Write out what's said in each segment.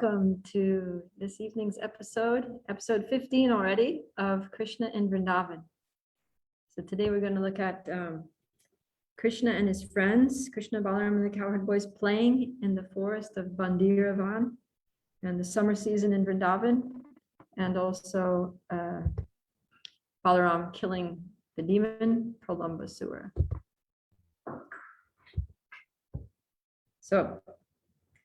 Welcome to this evening's episode 15 already of Krishna in Vrindavan. So today we're going to look at Krishna and his friends, Krishna, Balarama, and the cowherd boys playing in the forest of Vrindavan and the summer season in Vrindavan, and also Balarama killing the demon Pralambasura. So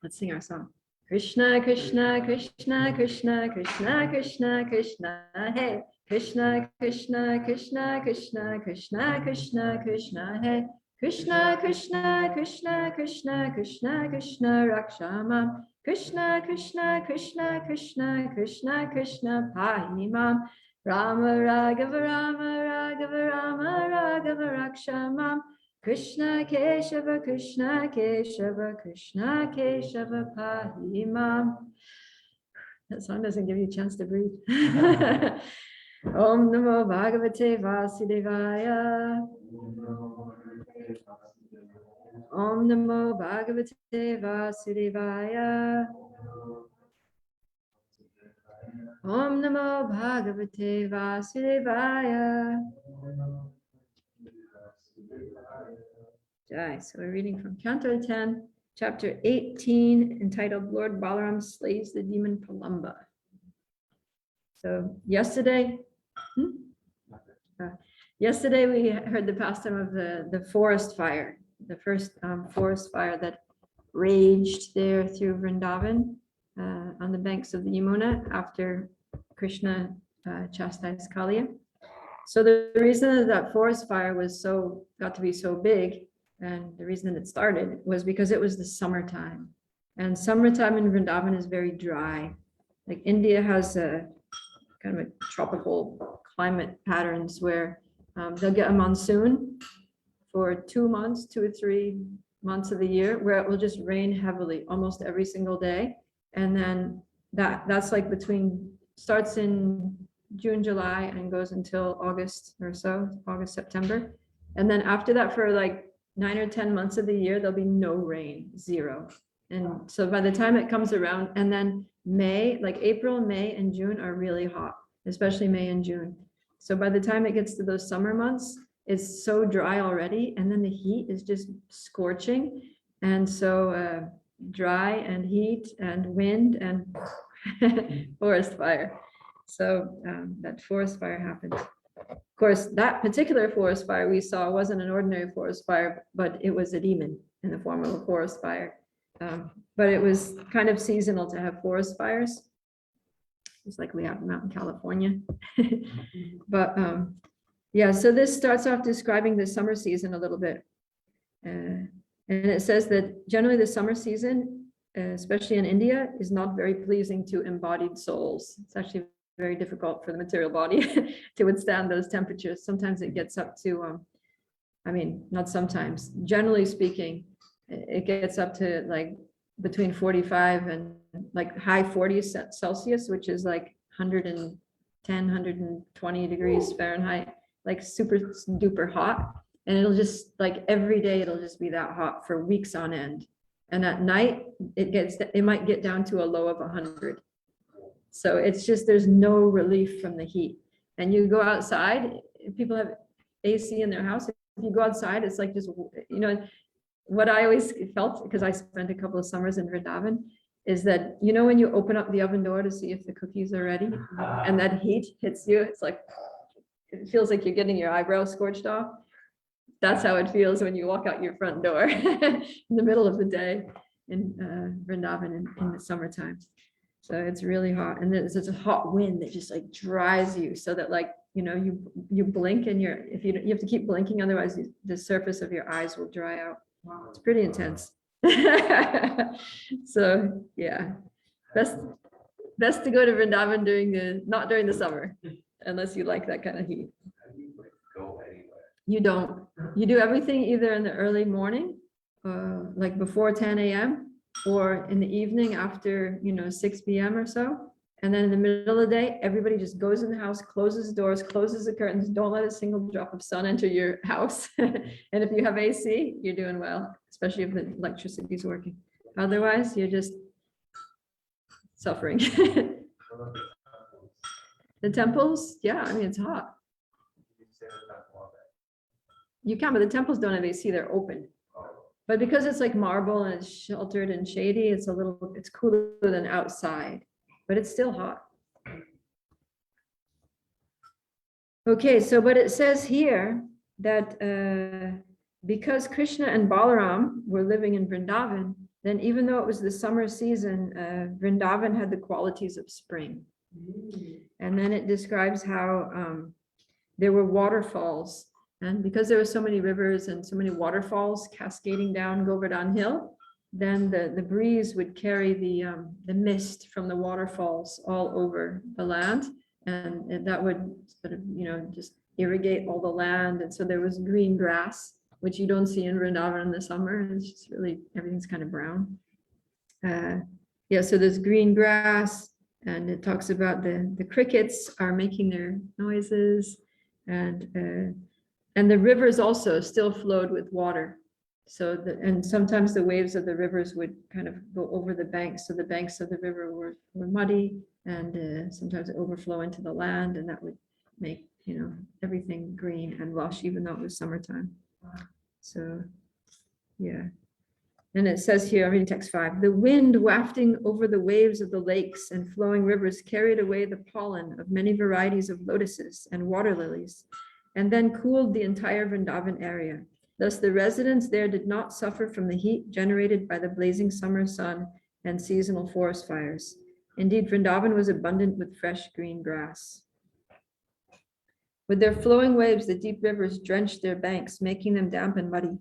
let's sing our song. Krishna, Krishna, Krishna, Krishna, Krishna, Krishna, Krishna, hey. Krishna, Krishna, Krishna, Krishna, Krishna, Krishna, Krishna, hey. Krishna, Krishna, Krishna, Krishna, Krishna, Krishna, Rakshamam. Krishna, Krishna, Krishna, Krishna, Krishna, Krishna, Pahimam. Rama, Raghava, Rama, Raghava, Rama, Raghava, Rakshamam. Krishna Keshava, Krishna Keshava, Krishna Keshava, Pahimam. That song doesn't give you a chance to breathe. Om Namo Bhagavate Vasudevaya. Om Namo Bhagavate Vasudevaya. Om Namo Bhagavate Vasudevaya. So we're reading from Canto 10, chapter 18, entitled Lord Balaram Slays the Demon Pralamba. So yesterday we heard the pastime of the forest fire, the first forest fire that raged there through Vrindavan on the banks of the Yamuna after Krishna chastised Kaliya. So the reason that forest fire got to be so big, and the reason that it started was because it was the summertime. And summertime in Vrindavan is very dry. Like India has a kind of a tropical climate patterns where they'll get a monsoon for 2 months, 2 or 3 months of the year, where it will just rain heavily almost every single day. And then that's like starts in June, July, and goes until August or so, August, September. And then after that, for like 9 or 10 months of the year, there'll be no rain, zero. And so by the time it comes around, and then May, like April, May, and June are really hot, especially May and June. So by the time it gets to those summer months, it's so dry already. And then the heat is just scorching. And so dry and heat and wind and forest fire. So that forest fire happened. Of course, that particular forest fire we saw wasn't an ordinary forest fire, but it was a demon in the form of a forest fire. But it was kind of seasonal to have forest fires, just like we have them out in California. But yeah, so this starts off describing the summer season a little bit. And it says that generally the summer season, especially in India, is not very pleasing to embodied souls. It's actually very difficult for the material body to withstand those temperatures. Sometimes it gets up to, not sometimes, generally speaking, it gets up to like between 45 and like high 40s Celsius, which is like 110, 120 degrees Fahrenheit, like super duper hot. And it'll just like every day, it'll just be that hot for weeks on end. And at night, it might get down to a low of 100. So it's just, there's no relief from the heat. And you go outside, people have AC in their house. If you go outside, it's like just, what I always felt, because I spent a couple of summers in Vrindavan, is that, when you open up the oven door to see if the cookies are ready and that heat hits you, it's like, it feels like you're getting your eyebrows scorched off. That's how it feels when you walk out your front door in the middle of the day in Vrindavan in the summertime. So it's really hot, and there's a hot wind that just like dries you, so that like you blink and you have to keep blinking, otherwise the surface of your eyes will dry out. It's pretty intense. So yeah, best to go to Vrindavan not during the summer, unless you like that kind of heat. You don't. You do everything either in the early morning, like before 10 a.m. or in the evening after 6 p.m. or so. And then in the middle of the day, everybody just goes in the house, closes the doors, closes the curtains, don't let a single drop of sun enter your house. And if you have AC, you're doing well, especially if the electricity is working. Otherwise, you're just suffering. The temples, yeah, I mean, it's hot. You can, but the temples don't have AC, they're open. But because it's like marble and it's sheltered and shady, it's it's cooler than outside, but it's still hot. Okay, so but it says here that because Krishna and Balaram were living in Vrindavan, then even though it was the summer season, Vrindavan had the qualities of spring. And then it describes how there were waterfalls. And because there were so many rivers and so many waterfalls cascading down Govardhan Hill, then the breeze would carry the mist from the waterfalls all over the land. And that would sort of, just irrigate all the land. And so there was green grass, which you don't see in Vrindavan in the summer. It's just really, everything's kind of brown. Yeah, so there's green grass, and it talks about the crickets are making their noises, and the rivers also still flowed with water. So and sometimes the waves of the rivers would kind of go over the banks. So the banks of the river were muddy, and sometimes it overflow into the land, and that would make, everything green and lush, even though it was summertime. So, yeah. And it says here, I'm reading text 5, the wind wafting over the waves of the lakes and flowing rivers carried away the pollen of many varieties of lotuses and water lilies, and then cooled the entire Vrindavan area. Thus, the residents there did not suffer from the heat generated by the blazing summer sun and seasonal forest fires. Indeed, Vrindavan was abundant with fresh green grass. With their flowing waves, the deep rivers drenched their banks, making them damp and muddy.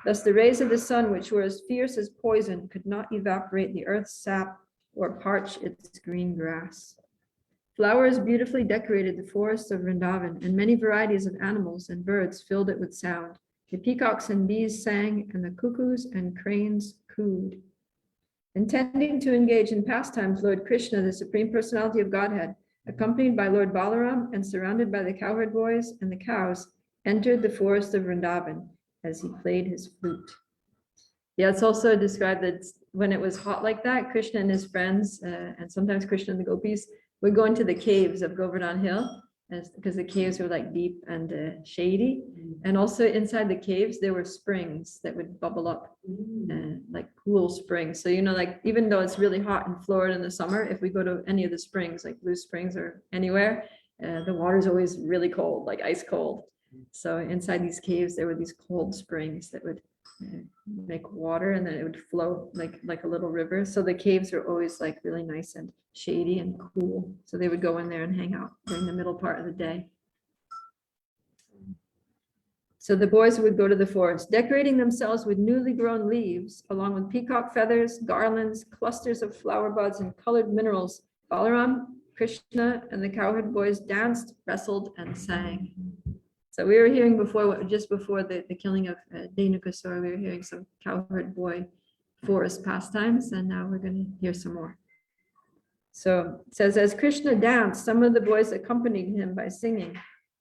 Thus, the rays of the sun, which were as fierce as poison, could not evaporate the earth's sap or parch its green grass. Flowers beautifully decorated the forests of Vrindavan, and many varieties of animals and birds filled it with sound. The peacocks and bees sang, and the cuckoos and cranes cooed. Intending to engage in pastimes, Lord Krishna, the Supreme Personality of Godhead, accompanied by Lord Balaram and surrounded by the cowherd boys and the cows, entered the forest of Vrindavan as he played his flute. Yeah, it's also described that when it was hot like that, Krishna and his friends, and sometimes Krishna and the gopis, would go into the caves of Govardhan Hill, because the caves were like deep and shady. And also inside the caves, there were springs that would bubble up, like cool springs. So, like even though it's really hot in Florida in the summer, if we go to any of the springs, like Blue Springs or anywhere, the water's always really cold, like ice cold. So inside these caves, there were these cold springs that would make water, and then it would flow like a little river. So the caves were always like really nice and shady and cool. So they would go in there and hang out during the middle part of the day. So the boys would go to the forest, decorating themselves with newly grown leaves, along with peacock feathers, garlands, clusters of flower buds, and colored minerals. Balaram, Krishna, and the cowherd boys danced, wrestled, and sang. So we were hearing before, just before the killing of Dhenukasura, we were hearing some cowherd boy forest pastimes, and now we're going to hear some more. So it says, as Krishna danced, some of the boys accompanied him by singing,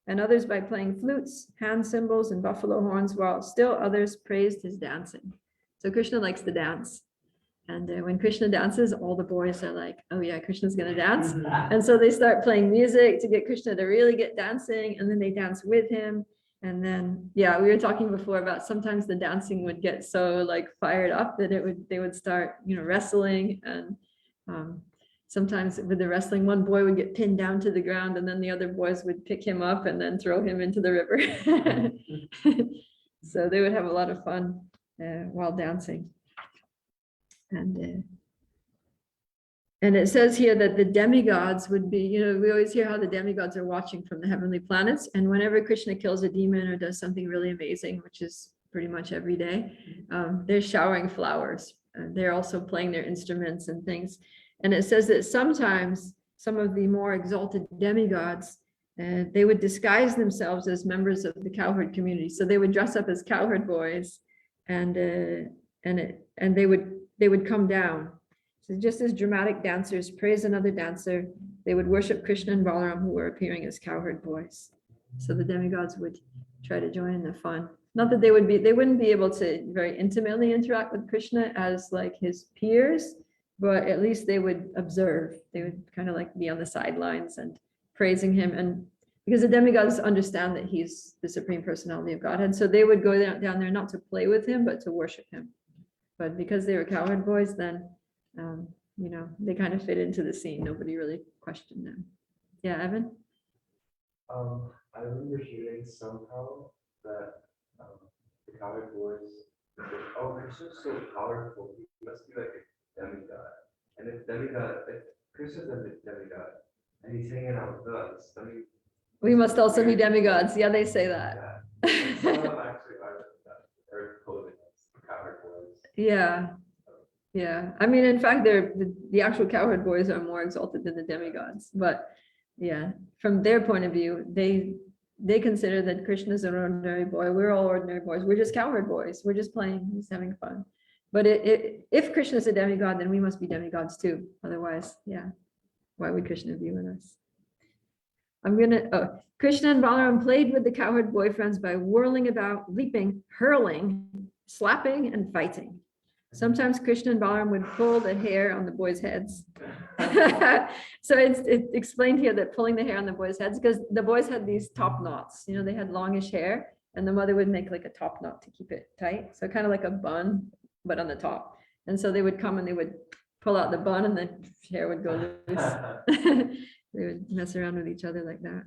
and others by playing flutes, hand cymbals, and buffalo horns, while still others praised his dancing. So Krishna likes to dance. And when Krishna dances, all the boys are like, oh yeah, Krishna's going to dance. And so they start playing music to get Krishna to really get dancing. And then they dance with him. And then, yeah, we were talking before about sometimes the dancing would get so like fired up that they would start, wrestling. And sometimes with the wrestling, one boy would get pinned down to the ground, and then the other boys would pick him up and then throw him into the river. So they would have a lot of fun while dancing. And it says here that the demigods would be, we always hear how the demigods are watching from the heavenly planets. And whenever Krishna kills a demon or does something really amazing, which is pretty much every day, they're showering flowers. They're also playing their instruments and things. And it says that sometimes some of the more exalted demigods, they would disguise themselves as members of the cowherd community. So they would dress up as cowherd boys, and they would come down. So just as dramatic dancers praise another dancer, they would worship Krishna and Balaram, who were appearing as cowherd boys. So the demigods would try to join in the fun. Not that they wouldn't be able to very intimately interact with Krishna as like his peers, but at least they would observe. They would kind of like be on the sidelines and praising him. And because the demigods understand that he's the supreme personality of Godhead, so they would go down there not to play with him, but to worship him. But because they were cowherd boys, then they kind of fit into the scene. Nobody really questioned them. Yeah, Evan? I remember hearing somehow that the cowherd boys, Krishna's so powerful, he must be like a demigod. And if Krishna's a demigod, and he's hanging out with us, I mean, we must also be demigods. Yeah, they say that. Some of them actually are clothing us, cowherd boys. Yeah. Yeah. I mean, in fact, the actual cowherd boys are more exalted than the demigods. But yeah, from their point of view, they consider that Krishna is an ordinary boy. We're all ordinary boys. We're just cowherd boys. We're just playing, just having fun. But if Krishna is a demigod, then we must be demigods too. Otherwise, yeah, why would Krishna be with us? Krishna and Balaram played with the cowherd boyfriends by whirling about, leaping, hurling, slapping, and fighting. Sometimes Krishna and Balaram would pull the hair on the boys' heads. So it's explained here that pulling the hair on the boys' heads, because the boys had these top knots, they had longish hair, and the mother would make like a top knot to keep it tight. So kind of like a bun, but on the top. And so they would come and they would pull out the bun and the hair would go loose. They would mess around with each other like that.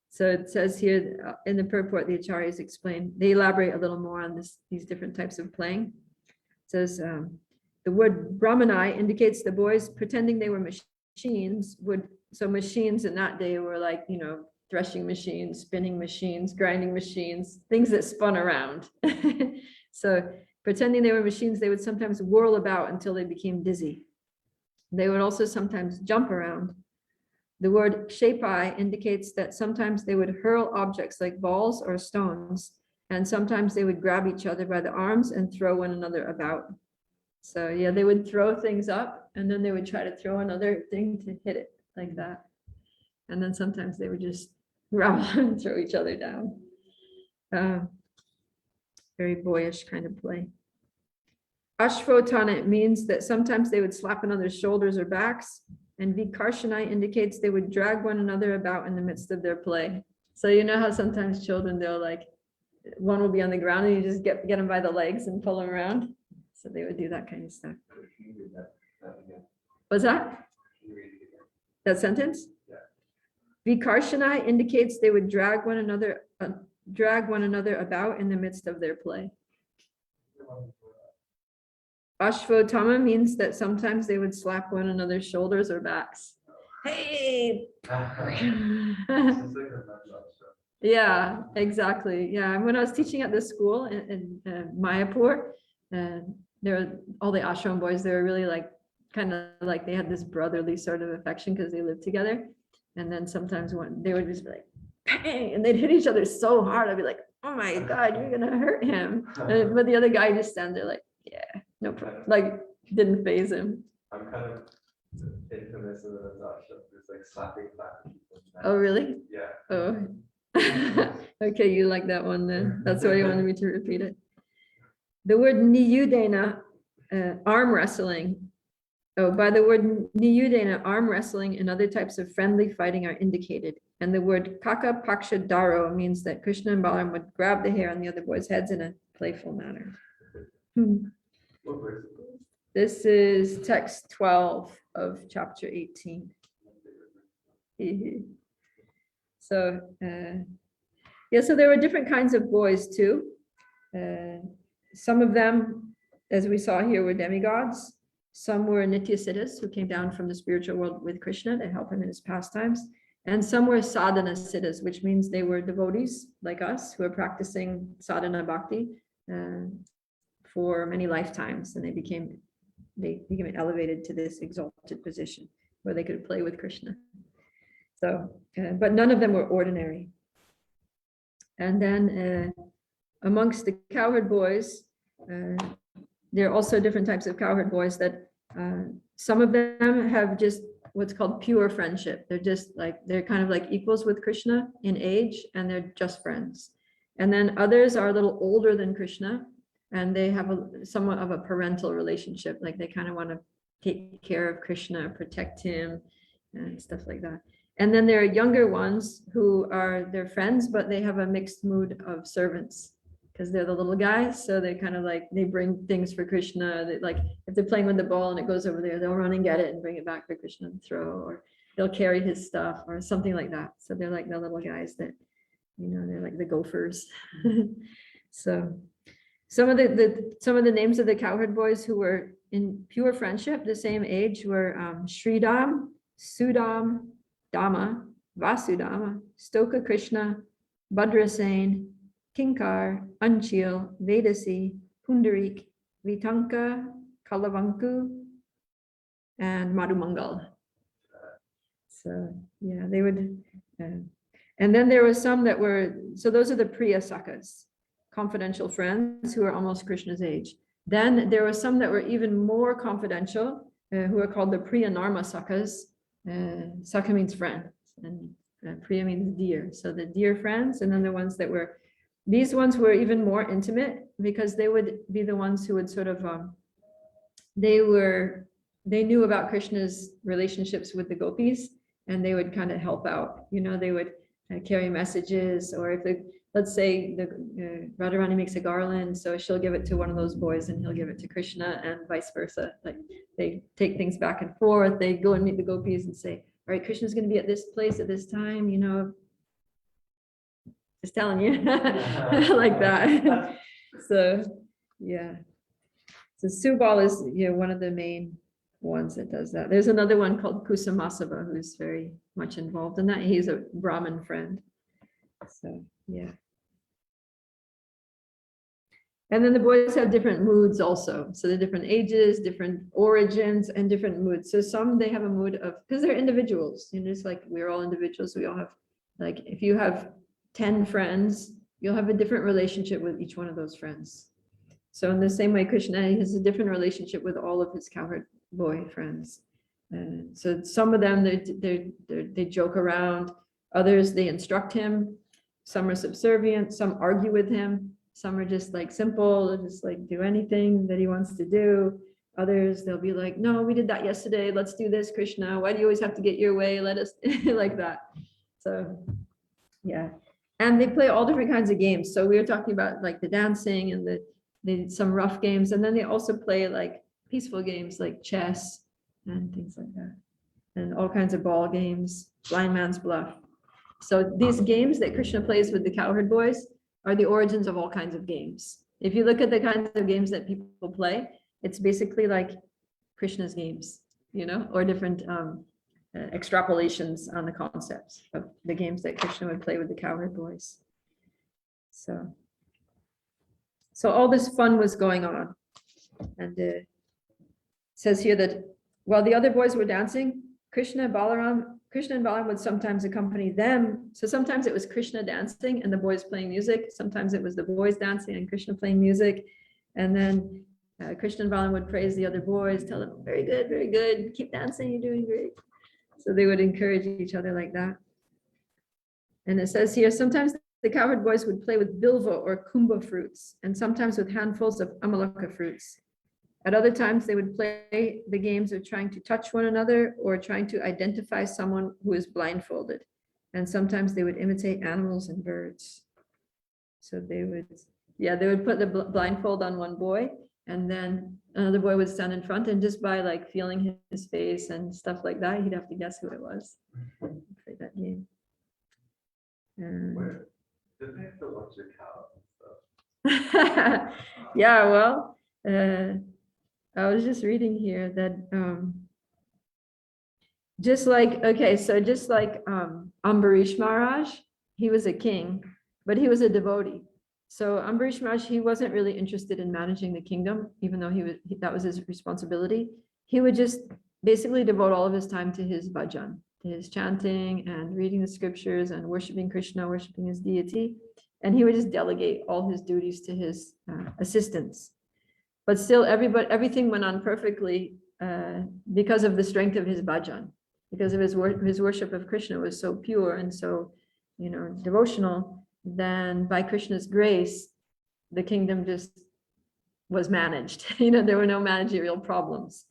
So it says here in the purport, the acharyas explain, they elaborate a little more on these different types of playing. It says the word Brahmanai indicates the boys pretending they were machines so machines in that day were like, threshing machines, spinning machines, grinding machines, things that spun around. So pretending they were machines, they would sometimes whirl about until they became dizzy. They would also sometimes jump around. The word shapai indicates that sometimes they would hurl objects like balls or stones, and sometimes they would grab each other by the arms and throw one another about. So yeah, they would throw things up and then they would try to throw another thing to hit it like that. And then sometimes they would just grab and throw each other down. Very boyish kind of play. Ashvotana means that sometimes they would slap another's shoulders or backs, and Vikarshana indicates they would drag one another about in the midst of their play. So you know how sometimes children, they'll like, one will be on the ground and you just get them by the legs and pull them around. So they would do that kind of stuff. What's that? That sentence? Yeah. Vikarshana indicates they would drag one another about in the midst of their play. Ashvotama means that sometimes they would slap one another's shoulders or backs. Hey! Yeah, exactly. Yeah, and when I was teaching at this school in Mayapur, all the ashram boys, they were really like, kind of like they had this brotherly sort of affection because they lived together. And then sometimes they would just be like, bang, and they'd hit each other so hard. I'd be like, oh my God, you're gonna hurt him. But the other guy just stands there like, yeah, no problem. Like, didn't faze him. I'm kind of infamous in the ashram. There's like slapping people. Oh, really? Yeah. Oh. Okay, you like that one then. That's why you wanted me to repeat it. The word niyudena, arm wrestling. Oh, by the word niyudena, arm wrestling and other types of friendly fighting are indicated. And the word kaka paksha daro means that Krishna and Balaram would grab the hair on the other boys' heads in a playful manner. This is text 12 of chapter 18. So, so there were different kinds of boys too. Some of them, as we saw here, were demigods. Some were Nityasiddhas who came down from the spiritual world with Krishna to help him in his pastimes. And some were sadhana siddhas, which means they were devotees like us who are practicing sadhana bhakti for many lifetimes. And they became elevated to this exalted position where they could play with Krishna. So, but none of them were ordinary. And then amongst the cowherd boys, there are also different types of cowherd boys that some of them have just what's called pure friendship. They're just like, they're kind of like equals with Krishna in age, and they're just friends. And then others are a little older than Krishna, and they have somewhat of a parental relationship. Like they kind of want to take care of Krishna, protect him, and stuff like that. And then there are younger ones who are their friends, but they have a mixed mood of servants because they're the little guys. So they kind of like, they bring things for Krishna. They, like if they're playing with the ball and it goes over there, they'll run and get it and bring it back for Krishna and throw, or they'll carry his stuff or something like that. So they're like the little guys that, you know, they're like the gophers. So some of the names of the cowherd boys who were in pure friendship, the same age, were Sridham, Sudam, Dama, Vasudama, Stoka Krishna, Bhadrasena, Kinkar, Anchil, Vedasi, Pundarik, Vitanka, Kalavanku, and Madhumangal. So yeah, they would, and then there were some that were, so those are the Priya Sakas, confidential friends who are almost Krishna's age. Then there were some that were even more confidential, who are called the Priya Narma Sakas. Saka means friend, and Priya means dear. So the dear friends, and then the ones that were, these ones were even more intimate because they would be the ones who would sort of, they knew about Krishna's relationships with the gopis, and they would kind of help out. You know, they would carry messages, or if the, let's say the Radharani makes a garland, so she'll give it to one of those boys and he'll give it to Krishna, and vice versa. Like they take things back and forth. They go and meet the gopis and say, all right, Krishna's going to be at this place at this time, you know, just telling you like that. So yeah, so Subal is, you know, one of the main ones that does that. There's another one called Kusamasava who's very much involved in that. He's a Brahmin friend. So yeah. And then the boys have different moods also. So the different ages, different origins, and different moods. So some, they have a mood of, because they're individuals, you know, it's like we're all individuals. We all have, like, if you have 10 friends, you'll have a different relationship with each one of those friends. So in the same way, Krishna has a different relationship with all of his cowherd boy friends. So some of them, they joke around. Others, they instruct him. Some are subservient. Some argue with him. Some are just like simple, just like do anything that he wants to do. Others, they'll be like, no, we did that yesterday. Let's do this, Krishna. Why do you always have to get your way? Let us like that. So yeah. And they play all different kinds of games. So we were talking about like the dancing and some rough games. And then they also play like peaceful games like chess and things like that. And all kinds of ball games, blind man's bluff. So these games that Krishna plays with the cowherd boys are the origins of all kinds of games. If you look at the kinds of games that people play, it's basically like Krishna's games, you know, or different extrapolations on the concepts of the games that Krishna would play with the cowherd boys. So all this fun was going on. And it says here that while the other boys were dancing, Krishna and Balaram would sometimes accompany them. So sometimes it was Krishna dancing and the boys playing music. Sometimes it was the boys dancing and Krishna playing music. And then Krishna and Balaram would praise the other boys, tell them, very good, keep dancing, you're doing great. So they would encourage each other like that. And it says here, sometimes the cowherd boys would play with bilva or kumbha fruits, and sometimes with handfuls of amalaka fruits. At other times, they would play the games of trying to touch one another or trying to identify someone who is blindfolded. And sometimes they would imitate animals and birds. So they would put the blindfold on one boy, and then another boy would stand in front, and just by like feeling his face and stuff like that, he'd have to guess who it was. Play that game. Where did they have to watch your cow? Yeah, well, I was just reading here that just like Ambarish Maharaj, he was a king, but he was a devotee. So Ambarish Maharaj, he wasn't really interested in managing the kingdom, even though that was his responsibility. He would just basically devote all of his time to his bhajan, to his chanting and reading the scriptures and worshiping Krishna, worshiping his deity. And he would just delegate all his duties to his assistants. But still, everything went on perfectly because of the strength of his bhajan, because of his worship of Krishna was so pure and so, you know, devotional. Then by Krishna's grace, the kingdom just was managed. You know, there were no managerial problems.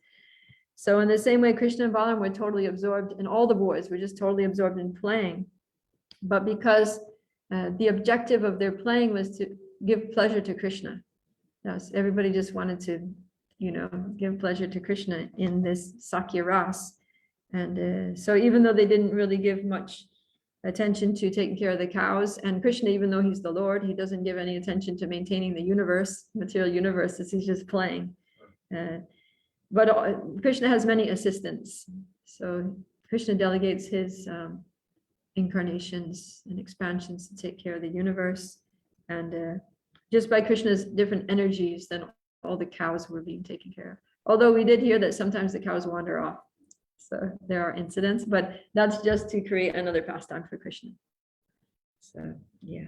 So in the same way, Krishna and Balarama were totally absorbed, and all the boys were just totally absorbed in playing. But because the objective of their playing was to give pleasure to Krishna. Yes, everybody just wanted to, give pleasure to Krishna in this Sakya Ras. And so even though they didn't really give much attention to taking care of the cows, and Krishna, even though he's the Lord, he doesn't give any attention to maintaining the universe, material universe, as he's just playing. But Krishna has many assistants. So Krishna delegates his incarnations and expansions to take care of the universe. And just by Krishna's different energies, then all the cows were being taken care of. Although we did hear that sometimes the cows wander off. So there are incidents, but that's just to create another pastime for Krishna. So, yeah.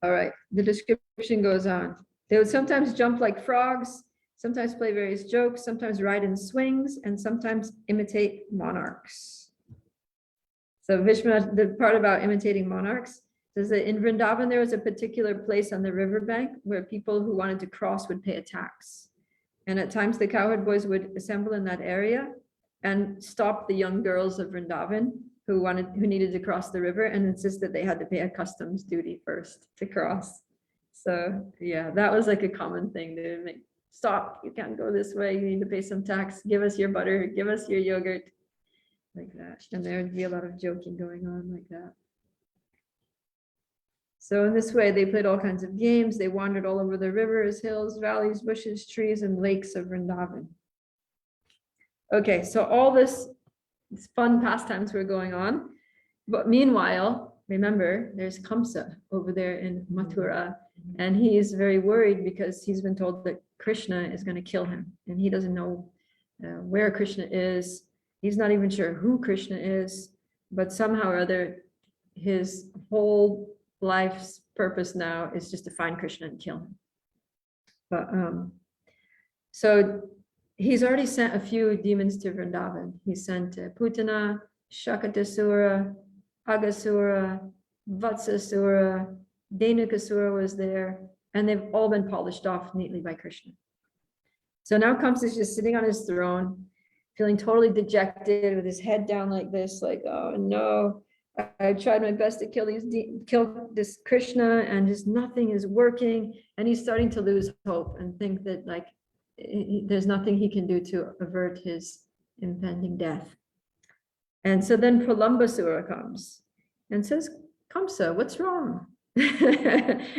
All right, the description goes on. They would sometimes jump like frogs, sometimes play various jokes, sometimes ride in swings, and sometimes imitate monarchs. So Vishwanath, the part about imitating monarchs, says that in Vrindavan, there was a particular place on the riverbank where people who wanted to cross would pay a tax. And at times the cowherd boys would assemble in that area and stop the young girls of Vrindavan who needed to cross the river and insist that they had to pay a customs duty first to cross. So yeah, that was like a common thing. They would make, stop, you can't go this way, you need to pay some tax, give us your butter, give us your yogurt, like that. And there would be a lot of joking going on like that. So in this way, they played all kinds of games. They wandered all over the rivers, hills, valleys, bushes, trees, and lakes of Vrindavan. Okay, so all these fun pastimes were going on. But meanwhile, remember, there's Kamsa over there in Mathura, and he is very worried because he's been told that Krishna is going to kill him, and he doesn't know where Krishna is. He's not even sure who Krishna is, but somehow or other, his whole life's purpose now is just to find Krishna and kill him. But so he's already sent a few demons to Vrindavan. He sent Putana, Shakatasura, Agasura, Vatsasura, Dhenukasura was there, and they've all been polished off neatly by Krishna. So now Kamsa is just sitting on his throne, feeling totally dejected with his head down like this, like, oh no, I tried my best to kill this Krishna, and just nothing is working. And he's starting to lose hope and think that like there's nothing he can do to avert his impending death. And so then Pralambasura comes and says, Kamsa, what's wrong? And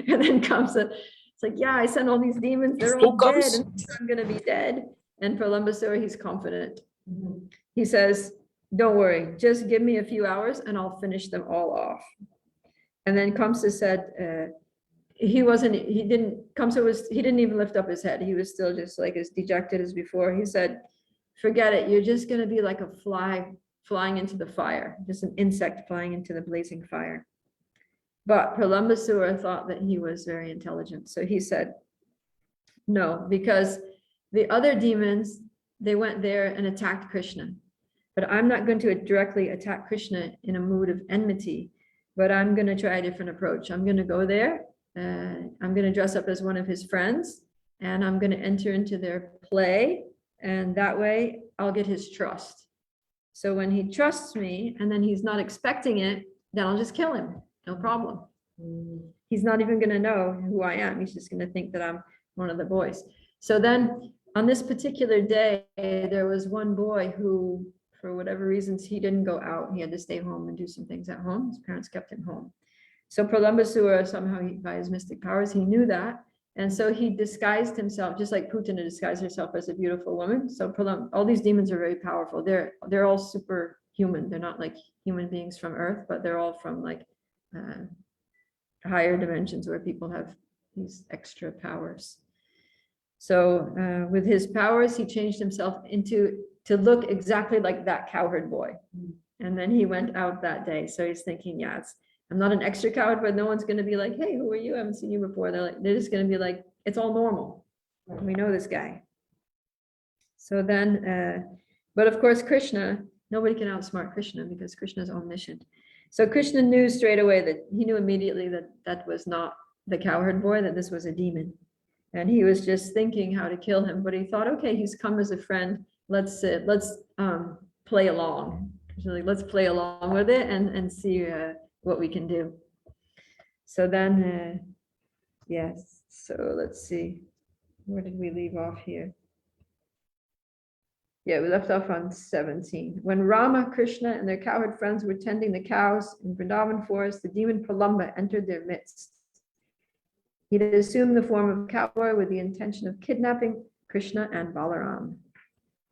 then Kamsa, it's like, yeah, I sent all these demons, they're all dead, and I'm gonna be dead. And Pralambasura, he's confident. He says, don't worry, just give me a few hours and I'll finish them all off. And then Kamsa said, he didn't even lift up his head. He was still just like as dejected as before. He said, forget it, you're just gonna be like a fly flying into the fire, just an insect flying into the blazing fire. But Pralambasura thought that he was very intelligent. So he said, no, because the other demons, they went there and attacked Krishna. But I'm not going to directly attack Krishna in a mood of enmity, but I'm going to try a different approach. I'm going to go there, I'm going to dress up as one of his friends, and I'm going to enter into their play, and that way I'll get his trust. So when he trusts me and then he's not expecting it, then I'll just kill him, no problem. He's not even going to know who I am. He's just going to think that I'm one of the boys. So then on this particular day, there was one boy who, for whatever reasons, he didn't go out. He had to stay home and do some things at home. His parents kept him home. So Pralambasura, somehow by his mystic powers, he knew that. And so he disguised himself, just like Putana disguised herself as a beautiful woman. So all these demons are very powerful. They're all superhuman. They're not like human beings from Earth, but they're all from like higher dimensions where people have these extra powers. So with his powers, he changed himself to look exactly like that cowherd boy. And then he went out that day. So he's thinking, yeah, I'm not an extra cowherd, but no one's going to be like, hey, who are you? I haven't seen you before. They're just going to be like, it's all normal. We know this guy. So then, but of course, Krishna, nobody can outsmart Krishna because Krishna is omniscient. So Krishna knew straight away that he knew immediately that that was not the cowherd boy, that this was a demon. And he was just thinking how to kill him, but he thought, okay, he's come as a friend. Let's play along. So like, let's play along with it and see what we can do. So then, yes. So let's see. Where did we leave off here? Yeah, we left off on 17. When Rama, Krishna, and their cowherd friends were tending the cows in Vrindavan forest, the demon Pralamba entered their midst. He had assumed the form of a cowboy with the intention of kidnapping Krishna and Balarama.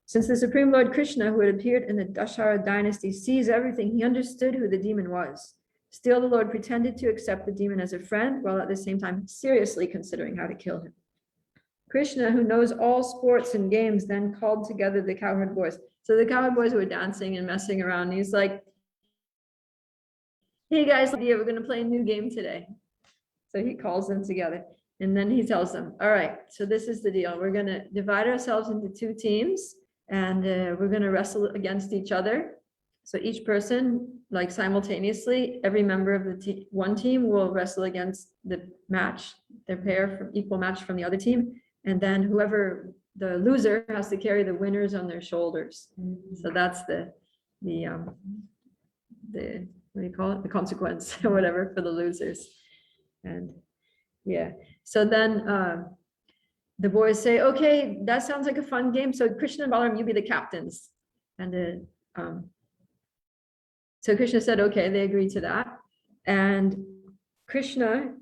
Since the Supreme Lord Krishna, who had appeared in the Dashara dynasty, sees everything, he understood who the demon was. Still, the Lord pretended to accept the demon as a friend, while at the same time seriously considering how to kill him. Krishna, who knows all sports and games, then called together the cowherd boys. So the cowherd boys were dancing and messing around. And he's like, hey guys, we're going to play a new game today. So he calls them together. And then he tells them, all right, so this is the deal. We're going to divide ourselves into two teams, and we're going to wrestle against each other. So each person, like simultaneously, every member of the one team will wrestle against the match, their pair from equal match from the other team. And then whoever, the loser has to carry the winners on their shoulders. So that's the what do you call it? The consequence or whatever for the losers. And yeah, so then the boys say, okay, that sounds like a fun game. So Krishna and Balaram, you be the captains. And so Krishna said, okay, they agreed to that. And Krishna,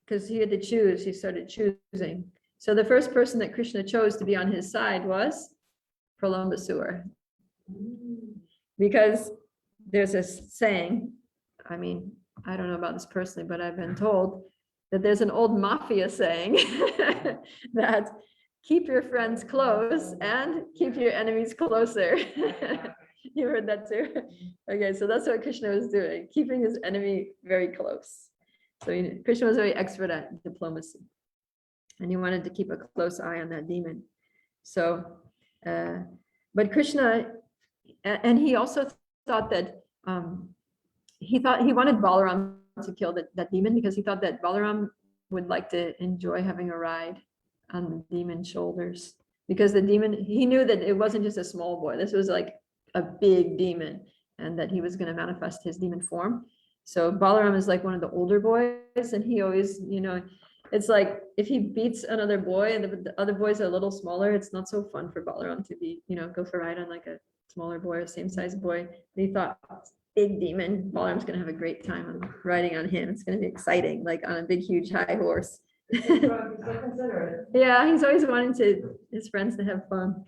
because he had to choose, he started choosing. So the first person that Krishna chose to be on his side was Pralambasura. Because there's a saying, I mean, I don't know about this personally, but I've been told that there's an old mafia saying that keep your friends close and keep your enemies closer. You heard that too? Okay, so that's what Krishna was doing, keeping his enemy very close. So Krishna was very expert at diplomacy, and he wanted to keep a close eye on that demon. So, but Krishna, and he also thought that he wanted Balaram to kill that demon, because he thought that Balaram would like to enjoy having a ride on the demon's shoulders, because the demon, he knew that it wasn't just a small boy, this was like a big demon, and that he was going to manifest his demon form. So Balaram is like one of the older boys, and he always, it's like if he beats another boy and the other boys are a little smaller, it's not so fun for Balaram to be, go for a ride on like a smaller boy or same size boy. And he thought, big demon, Balaram's gonna have a great time on riding on him. It's gonna be exciting, like on a big, huge high horse. Yeah, he's always wanting his friends to have fun.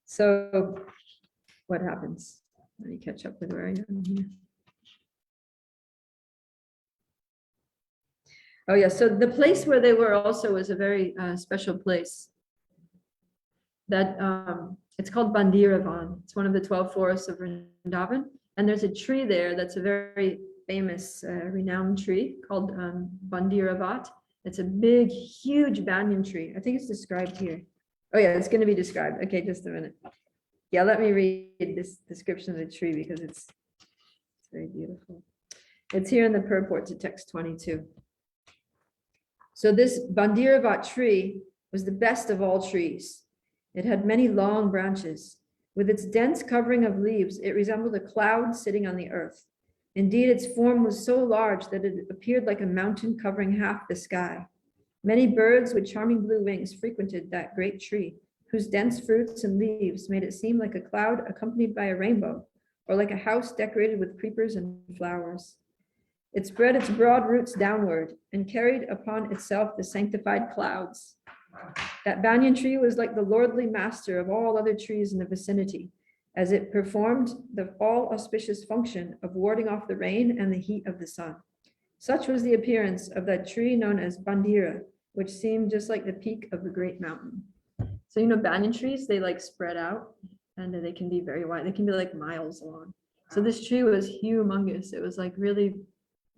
So what happens? Let me catch up with where I am here. Oh yeah, so the place where they were also was a very special place. That it's called Vrindavan. It's one of the 12 forests of Vrindavan. And there's a tree there that's a very famous, renowned tree called Bandiravat. It's a big, huge banyan tree. I think it's described here. Oh yeah, it's going to be described. Okay, just a minute. Yeah, let me read this description of the tree because it's very beautiful. It's here in the purport to text 22. So this Bandiravat tree was the best of all trees. It had many long branches. With its dense covering of leaves, it resembled a cloud sitting on the earth. Indeed, its form was so large that it appeared like a mountain covering half the sky. Many birds with charming blue wings frequented that great tree, whose dense fruits and leaves made it seem like a cloud accompanied by a rainbow, or like a house decorated with creepers and flowers. It spread its broad roots downward and carried upon itself the sanctified clouds. That banyan tree was like the lordly master of all other trees in the vicinity, as it performed the all-auspicious function of warding off the rain and the heat of the sun. Such was the appearance of that tree known as Bandira, which seemed just like the peak of the great mountain. So, banyan trees, they like spread out and they can be very wide. They can be like miles long. So this tree was humongous. It was like really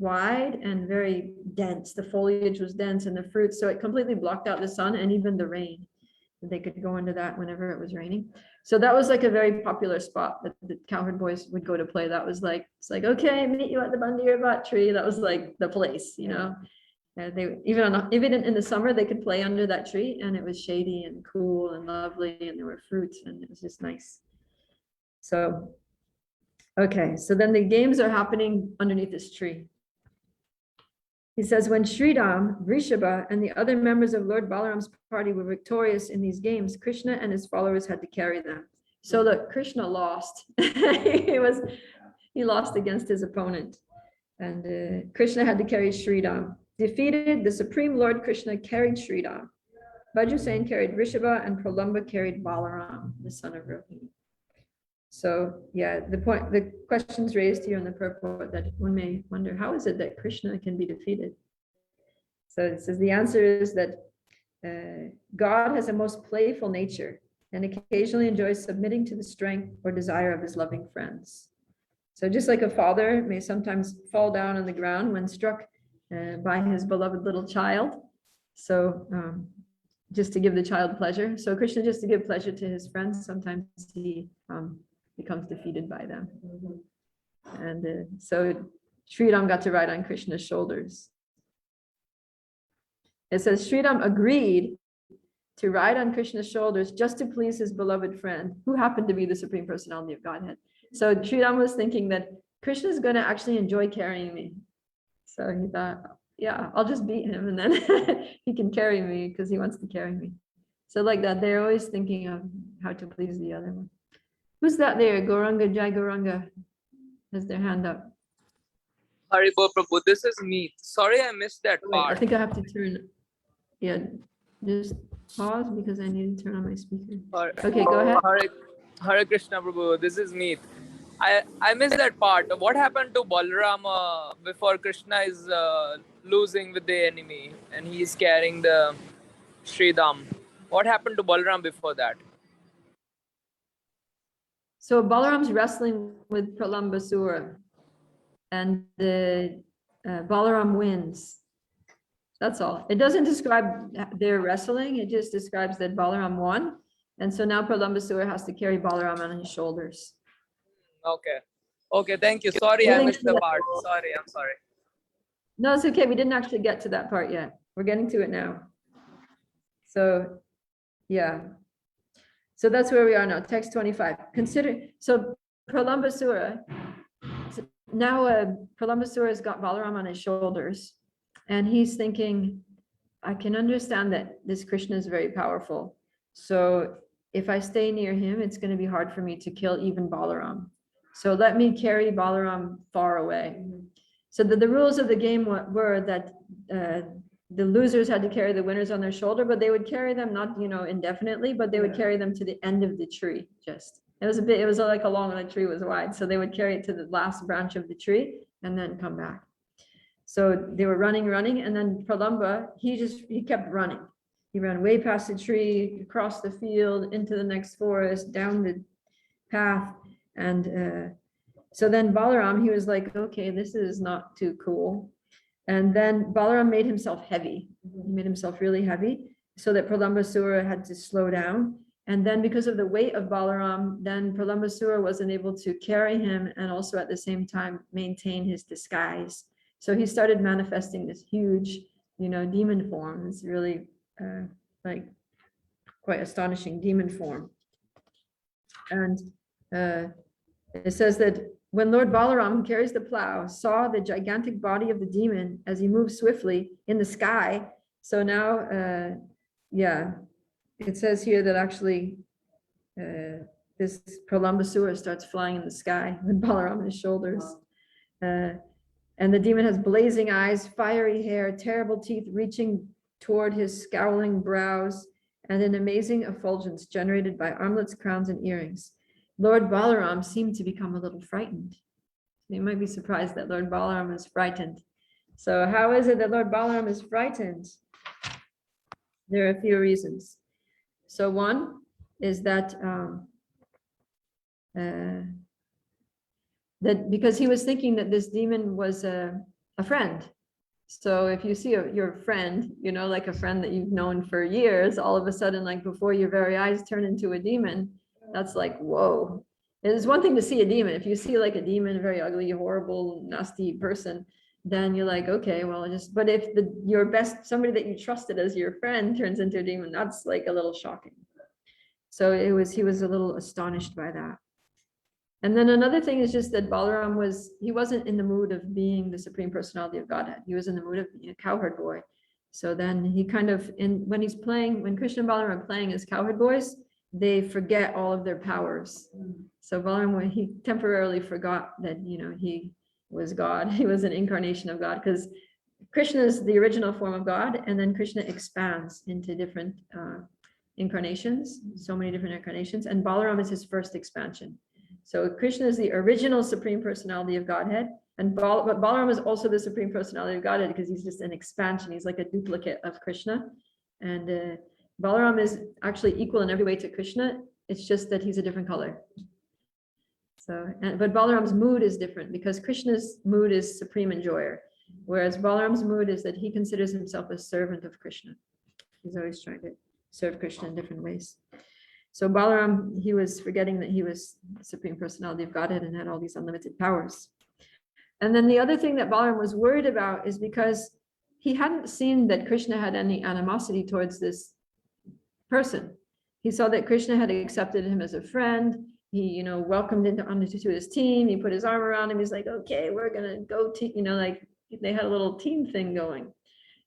wide and very dense. The foliage was dense and the fruits, so it completely blocked out the sun and even the rain. They could go into that whenever it was raining. So that was like a very popular spot that the cowherd boys would go to play. That was like, it's like, okay, meet you at the Bandiravat tree. That was like the place, They even in the summer they could play under that tree, and it was shady and cool and lovely, and there were fruits, and it was just nice. So, okay, so then the games are happening underneath this tree. He says, when Sridham, Vrishabha, and the other members of Lord Balaram's party were victorious in these games, Krishna and his followers had to carry them. So look, Krishna lost. He lost against his opponent. And Krishna had to carry Sridham. Defeated, the Supreme Lord Krishna carried Sridham. Vajrasen carried Vrishabha, and Pralamba carried Balaram, the son of Rohini. So yeah, the questions raised here in the purport that one may wonder, how is it that Krishna can be defeated? So it says the answer is that God has a most playful nature and occasionally enjoys submitting to the strength or desire of his loving friends. So just like a father may sometimes fall down on the ground when struck by his beloved little child. So just to give the child pleasure. So Krishna, just to give pleasure to his friends, sometimes he becomes defeated by them. And so Sridham got to ride on Krishna's shoulders. It says Sridham agreed to ride on Krishna's shoulders just to please his beloved friend, who happened to be the Supreme Personality of Godhead. So Sridham was thinking that Krishna is going to actually enjoy carrying me. So he thought, yeah, I'll just beat him and then he can carry me because he wants to carry me. So like that, they're always thinking of how to please the other one. Who's that there? Gauranga Jai Gauranga has their hand up. Haribo Prabhu, this is me. Sorry, I missed that Wait, part. I think I have to turn. Yeah, just pause because I need to turn on my speaker. Okay, go ahead. Hare Krishna Prabhu, this is me. I missed that part. What happened to Balarama before Krishna is losing with the enemy and he is carrying the Sridham? What happened to Balaram before that? So Balaram's wrestling with Pralambasura, and Balaram wins. That's all. It doesn't describe their wrestling. It just describes that Balaram won. And so now Pralambasura has to carry Balaram on his shoulders. Okay. Okay, thank you. Sorry, I missed the part. Sorry, I'm sorry. No, it's okay. We didn't actually get to that part yet. We're getting to it now. So, yeah. So that's where we are now. Text 25. So Pralambasura, now Pralambasura has got Balaram on his shoulders, and he's thinking, I can understand that this Krishna is very powerful. So if I stay near him, it's going to be hard for me to kill even Balaram. So let me carry Balaram far away. So the rules of the game were that the losers had to carry the winners on their shoulder, but they would carry them not, indefinitely, but they would carry them to the end of the tree. It was like a long, the tree was wide. So they would carry it to the last branch of the tree and then come back. So they were running, and then Pralamba, he kept running. He ran way past the tree, across the field, into the next forest, down the path. And so then Balaram, he was like, okay, this is not too cool. And then Balaram made himself heavy. He made himself really heavy so that Pralambasura had to slow down. And then because of the weight of Balaram, then Pralambasura wasn't able to carry him and also at the same time maintain his disguise. So he started manifesting this huge, demon form. It's really like quite astonishing demon form. And it says that when Lord Balaram, who carries the plow, saw the gigantic body of the demon as he moved swiftly in the sky. So now, it says here that actually this Pralambasura starts flying in the sky with Balaram on his shoulders. And the demon has blazing eyes, fiery hair, terrible teeth reaching toward his scowling brows, and an amazing effulgence generated by armlets, crowns, and earrings. Lord Balaram seemed to become a little frightened. You might be surprised that Lord Balaram is frightened. So how is it that Lord Balaram is frightened? There are a few reasons. So one is that that because he was thinking that this demon was a friend. So if you see your friend, like a friend that you've known for years, all of a sudden, like before your very eyes turn into a demon, that's like, whoa. It is one thing to see a demon. If you see like a demon, a very ugly, horrible, nasty person, then you're like, okay, well, but if somebody that you trusted as your friend turns into a demon, that's like a little shocking. So he was a little astonished by that. And then another thing is just that Balaram he wasn't in the mood of being the Supreme Personality of Godhead. He was in the mood of being a cowherd boy. So then he kind of, when Krishna and Balaram are playing as cowherd boys, they forget all of their powers. So Balaram, he temporarily forgot that, he was God. He was an incarnation of God, because Krishna is the original form of God, and then Krishna expands into different incarnations, so many different incarnations, and Balaram is his first expansion. So Krishna is the original Supreme Personality of Godhead, but Balaram is also the Supreme Personality of Godhead because he's just an expansion. He's like a duplicate of Krishna. And Balaram is actually equal in every way to Krishna. It's just that he's a different color. But Balaram's mood is different because Krishna's mood is supreme enjoyer, whereas Balaram's mood is that he considers himself a servant of Krishna. He's always trying to serve Krishna in different ways. So Balaram, he was forgetting that he was the Supreme Personality of Godhead and had all these unlimited powers. And then the other thing that Balaram was worried about is because he hadn't seen that Krishna had any animosity towards this person. He saw that Krishna had accepted him as a friend. He, welcomed him onto his team. He put his arm around him. He's like, okay, we're gonna go like they had a little team thing going.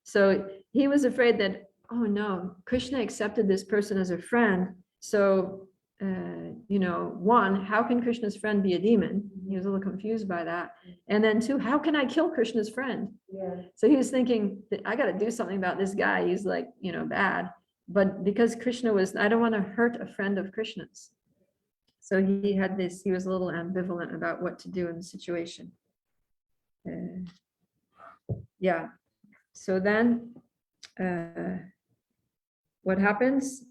So he was afraid that, oh no, Krishna accepted this person as a friend. So, one, how can Krishna's friend be a demon? He was a little confused by that. And then two, how can I kill Krishna's friend? Yeah. So he was thinking that I got to do something about this guy. He's like, bad. But because Krishna I don't want to hurt a friend of Krishna's. So he was a little ambivalent about what to do in the situation. Yeah. So then what happens?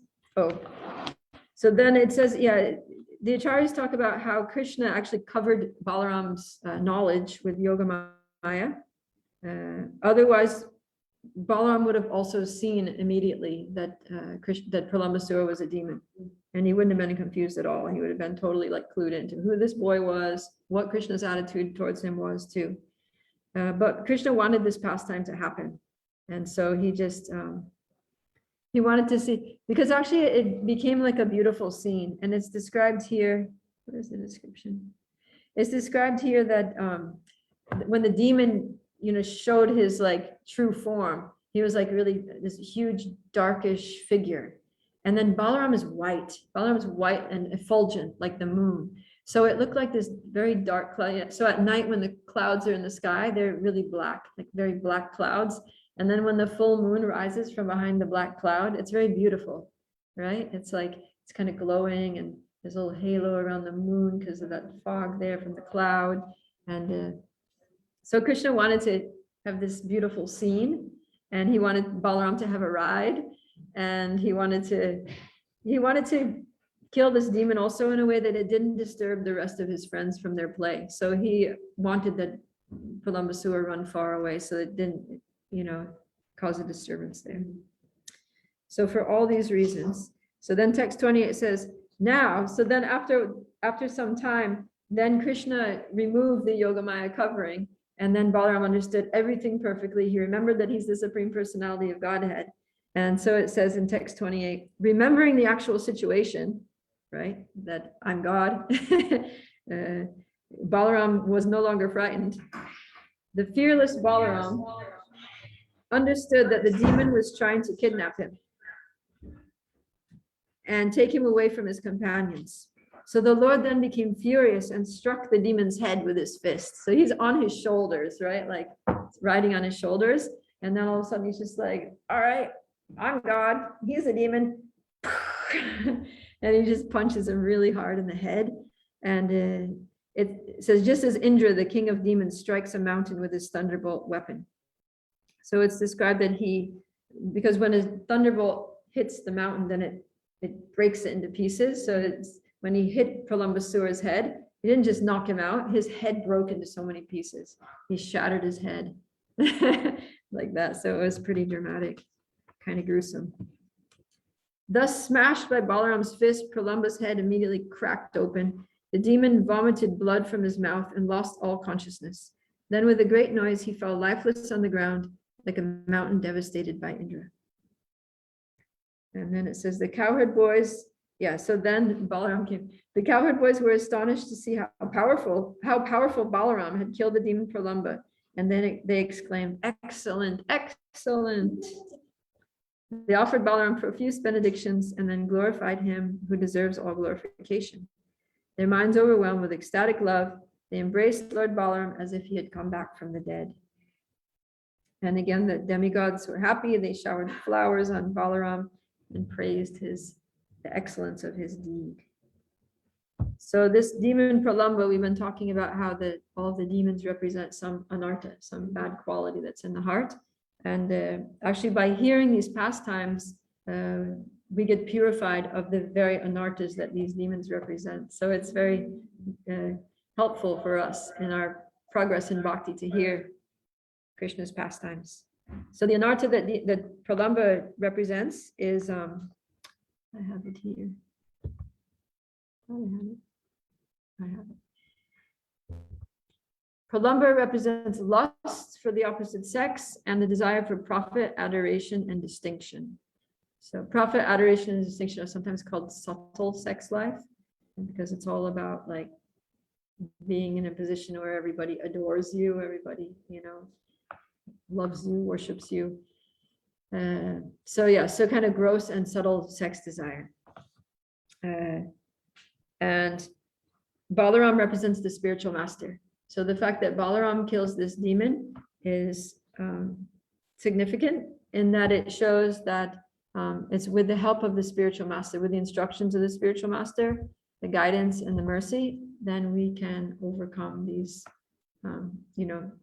So then it says, the Acharyas talk about how Krishna actually covered Balaram's knowledge with Yoga Maya. Otherwise, Balaram would have also seen immediately that that Pralambasura was a demon, and he wouldn't have been confused at all. He would have been totally clued into who this boy was, what Krishna's attitude towards him was too. But Krishna wanted this pastime to happen, and so he just he wanted to see, because actually it became like a beautiful scene, and it's described here. What is the description? It's described here that when the demon, showed his true form, he was really this huge darkish figure. And then Balaram is white. Balaram is white and effulgent like the moon. So it looked like this very dark cloud. So at night when the clouds are in the sky, they're really black, like very black clouds. And then when the full moon rises from behind the black cloud, it's very beautiful, right? It's kind of glowing, and there's a little halo around the moon because of that fog there from the cloud. And so Krishna wanted to have this beautiful scene, and he wanted Balaram to have a ride, and he wanted to kill this demon also in a way that it didn't disturb the rest of his friends from their play. So he wanted that Pralambasura run far away so it didn't cause a disturbance there. So for all these reasons, so then text 28 says, now, so then after some time, then Krishna removed the Yogamaya covering, and then Balaram understood everything perfectly. He remembered that he's the Supreme Personality of Godhead. And so it says in text 28, remembering the actual situation, right, that I'm God, Balaram was no longer frightened. The fearless Balaram understood that the demon was trying to kidnap him and take him away from his companions. So the Lord then became furious and struck the demon's head with his fist. So he's on his shoulders, right? Like riding on his shoulders. And then all of a sudden he's just like, all right, I'm God. He's a demon. And he just punches him really hard in the head. And it says, just as Indra, the king of demons, strikes a mountain with his thunderbolt weapon. So it's described that because when his thunderbolt hits the mountain, then it breaks it into pieces. So when he hit Pralambasura's head, he didn't just knock him out, his head broke into so many pieces. He shattered his head like that. So it was pretty dramatic, kind of gruesome. Thus smashed by Balaram's fist, Pralamba's head immediately cracked open. The demon vomited blood from his mouth and lost all consciousness. Then with a great noise, he fell lifeless on the ground like a mountain devastated by Indra. And then it says the cowherd boys, yeah, so then Balaram came. The cowherd boys were astonished to see how powerful Balaram had killed the demon Pralamba. And then they exclaimed, excellent, excellent. They offered Balaram profuse benedictions and then glorified him who deserves all glorification. Their minds overwhelmed with ecstatic love, they embraced Lord Balaram as if he had come back from the dead. And again, the demigods were happy. They showered flowers on Balaram and praised the excellence of his deed. So this demon Pralamba, we've been talking about how all the demons represent some anartha, some bad quality that's in the heart. And actually by hearing these pastimes, we get purified of the very anarthas that these demons represent. So it's very helpful for us in our progress in bhakti to hear Krishna's pastimes. So the anartha that Pralamba represents is, I have it here. I have it. Pralamba represents lust for the opposite sex and the desire for profit, adoration, and distinction. So profit, adoration, and distinction are sometimes called subtle sex life, because it's all about like being in a position where everybody adores you, everybody, loves you, worships you. So kind of gross and subtle sex desire. And Balaram represents the spiritual master. So the fact that Balaram kills this demon is significant in that it shows that it's with the help of the spiritual master, with the instructions of the spiritual master, the guidance and the mercy, then we can overcome these,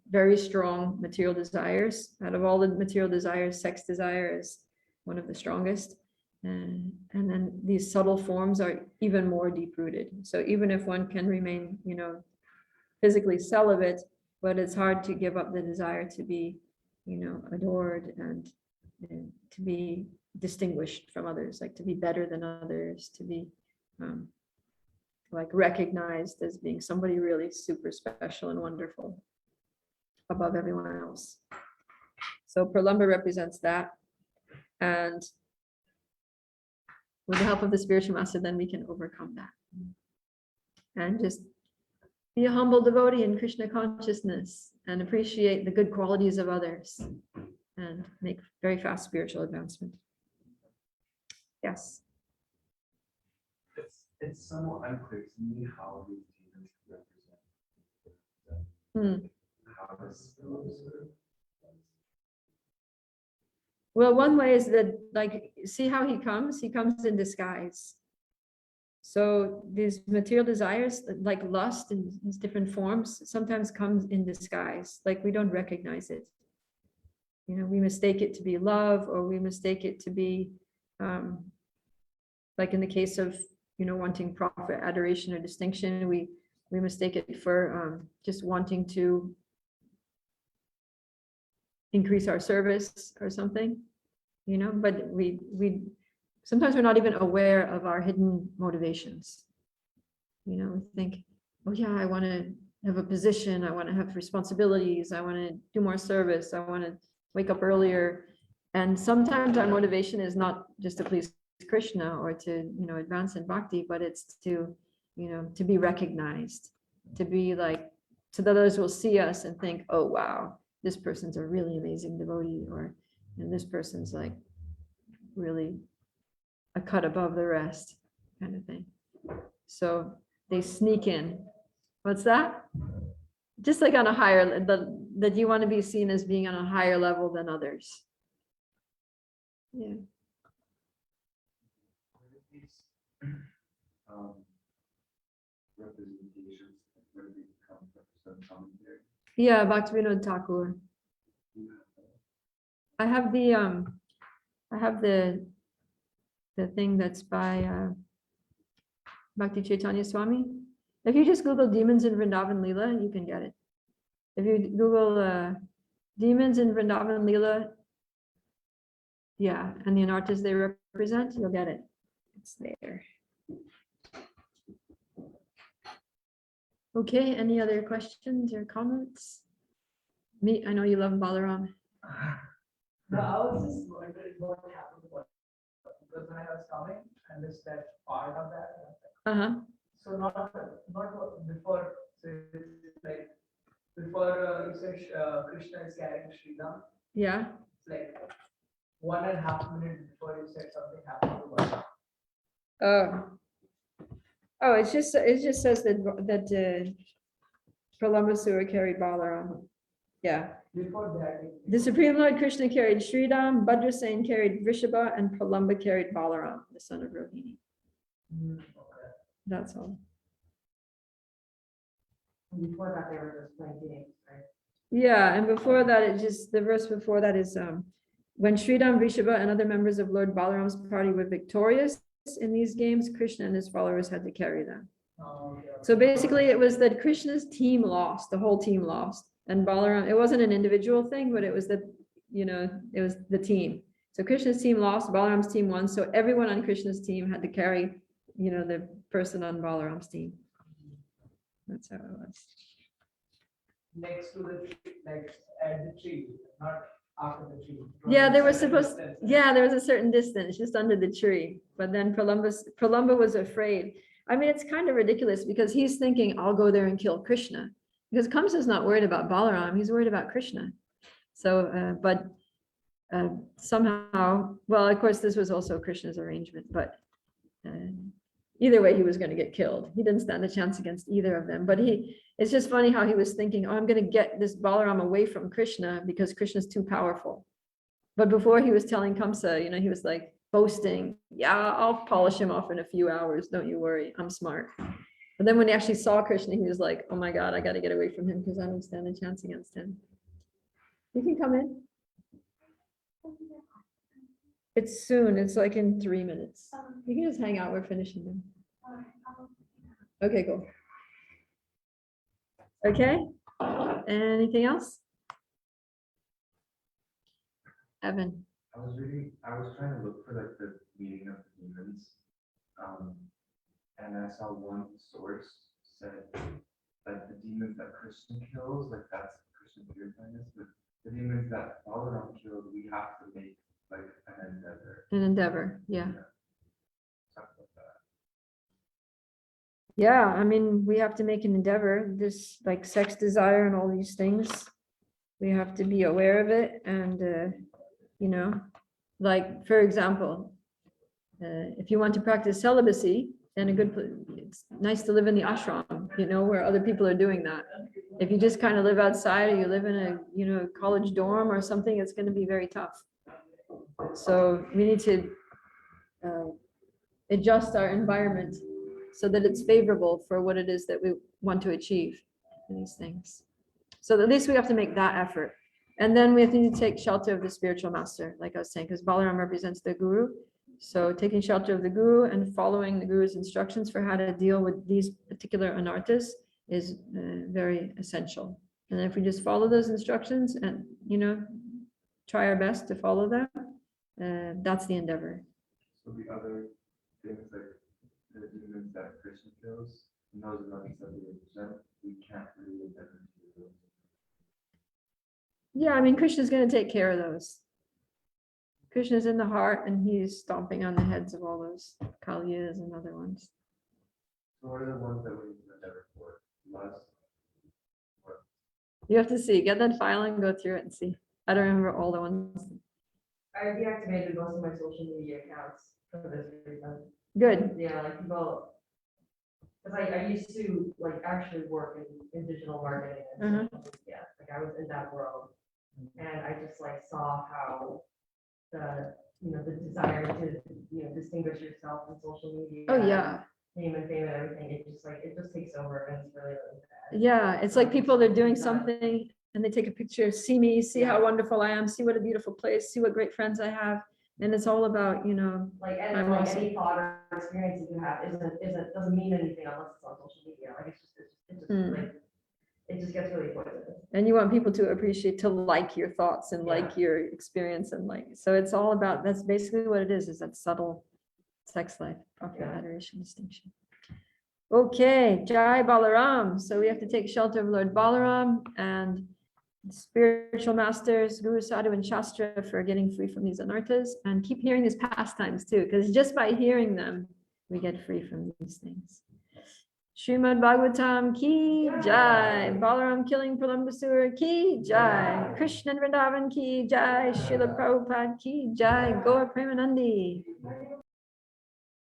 very strong material desires. Out of all the material desires, sex desire is one of the strongest. And then these subtle forms are even more deep-rooted. So even if one can remain, physically celibate, but it's hard to give up the desire to be, adored and to be distinguished from others, like to be better than others, to be like recognized as being somebody really super special and wonderful above everyone else. So Pralamba represents that. And with the help of the spiritual master, then we can overcome that. And just be a humble devotee in Krishna consciousness and appreciate the good qualities of others and make very fast spiritual advancement. Yes. It's somewhat unclear to me how these demons represent. How does Well, one way is that, like, see how he comes in disguise. So these material desires, like lust in its different forms, sometimes comes in disguise, like we don't recognize it. We mistake it to be love, or we mistake it to be, like in the case of, wanting profit, adoration, or distinction, we mistake it for just wanting to increase our service or something, but we sometimes we're not even aware of our hidden motivations. We think, oh yeah, I want to have a position, I want to have responsibilities, I want to do more service, I want to wake up earlier. And sometimes our motivation is not just to please Krishna or to, advance in bhakti, but it's to, to be recognized, to be like, so that others will see us and think, oh wow, this person's a really amazing devotee, and this person's like really a cut above the rest, kind of thing. So they sneak in. What's that? Just like on a higher, that you want to be seen as being on a higher level than others. Yeah. Representations where we come represent commentary. Yeah, Bhaktivinoda Thakur. I have the thing that's by Bhakti Chaitanya Swami. If you just Google demons in Vrindavan Leela, you can get it. If you Google demons in Vrindavan Leela, yeah, and the anarthas they represent, you'll get it. It's there. Okay, any other questions or comments? Me, I know you love Balaram. No, I was just wondering what happened, because when I was coming, I missed that part of that. Uh-huh. So not before, so it's like, before you said Krishna is carrying Sridham, Yeah. it's like 1.5 minutes before you said something happened to Balarama. Oh. Oh, it just says that Pralambasura carried Balaram. Yeah. Before that. The Supreme Lord Krishna carried Sridham, Bhadrasen carried Vrishabha, and Pralamba carried Balaram, the son of Rohini. Okay. That's all. Before that, they were just playing games, right? Yeah, and before that, the verse before that is when Sridham, Vrishabha, and other members of Lord Balaram's party were victorious in these games, Krishna and his followers had to carry them. Okay. So basically, it was that Krishna's team lost, the whole team lost, and Balaram, it wasn't an individual thing, but it was it was the team. So Krishna's team lost, Balaram's team won, so everyone on Krishna's team had to carry, the person on Balaram's team. That's how it was. Next to the tree, like at the tree, not after the tree. Yeah, they were Certain supposed, distance. yeah, there was a certain distance just under the tree, but then Pralamba was afraid. I mean, it's kind of ridiculous because he's thinking, I'll go there and kill Krishna. Because Kamsa's not worried about Balaram, he's worried about Krishna. So, but somehow, well, of course, this was also Krishna's arrangement, but either way, he was going to get killed. He didn't stand a chance against either of them. But it's just funny how he was thinking, oh, I'm going to get this Balaram away from Krishna because Krishna's too powerful. But before he was telling Kamsa, he was like boasting, yeah, I'll polish him off in a few hours. Don't you worry, I'm smart. But then when he actually saw Krishna, he was like, oh my God, I got to get away from him because I don't stand a chance against him. You can come in. It's soon. It's like in 3 minutes. You can just hang out. We're finishing them. Okay, cool. Okay. Anything else? Evan. I was trying to look for like the meaning of the demons. And I saw one source said that the demons that Krishna kills, like that's Krishna purifying us, but the demons that Balaram killed, we have to make like an endeavor. An endeavor, yeah. Something like that. Yeah, I mean, we have to make an endeavor. This like sex desire and all these things. We have to be aware of it. And, like, for example, if you want to practice celibacy, then it's nice to live in the ashram, where other people are doing that. If you just kind of live outside or you live in a, college dorm or something, it's going to be very tough. So we need to adjust our environment so that it's favorable for what it is that we want to achieve in these things. So at least we have to make that effort. And then we have to take shelter of the spiritual master, like I was saying, because Balaram represents the guru. So taking shelter of the guru and following the guru's instructions for how to deal with these particular anarthas is very essential. And if we just follow those instructions and, try our best to follow them, that's the endeavor. So the other things like the demons that Krishna kills, and those are not that we represent, we can't really endeavor to do those. Yeah, I mean, Krishna's going to take care of those. Krishna's in the heart and he's stomping on the heads of all those Kaliyas and other ones. So what are the ones that we need to endeavor for? Lust? You have to see, get that file and go through it and see. I don't remember all the ones. I deactivated most of my social media accounts for this reason. Good. Yeah, like people, because I used to like actually work in digital marketing and social media. Like I was in that world, and I just like saw how the desire to distinguish yourself in social media. Oh yeah. Name and fame and everything. It just takes over and it's really bad. Yeah, it's like people are doing something and they take a picture, see me, see how wonderful I am, see what a beautiful place, see what great friends I have. And it's all about, like I'm like awesome. any thought or experience that you have doesn't mean anything unless it's on social media. Like it just gets really poisonous. And you want people to appreciate, to like your thoughts and like your experience and so it's all about, that's basically what it is that subtle sex life, profit, adoration, distinction. Okay, Jai Balaram. So we have to take shelter of Lord Balaram and spiritual masters, Guru, Sadhu, and Shastra for getting free from these anarthas, and keep hearing these pastimes too, because just by hearing them, we get free from these things. Srimad Bhagavatam ki jai, Balaram killing Pralambasura ki jai, Krishna and Vrindavan ki jai, Srila Prabhupada ki jai, Gaur Premanandi.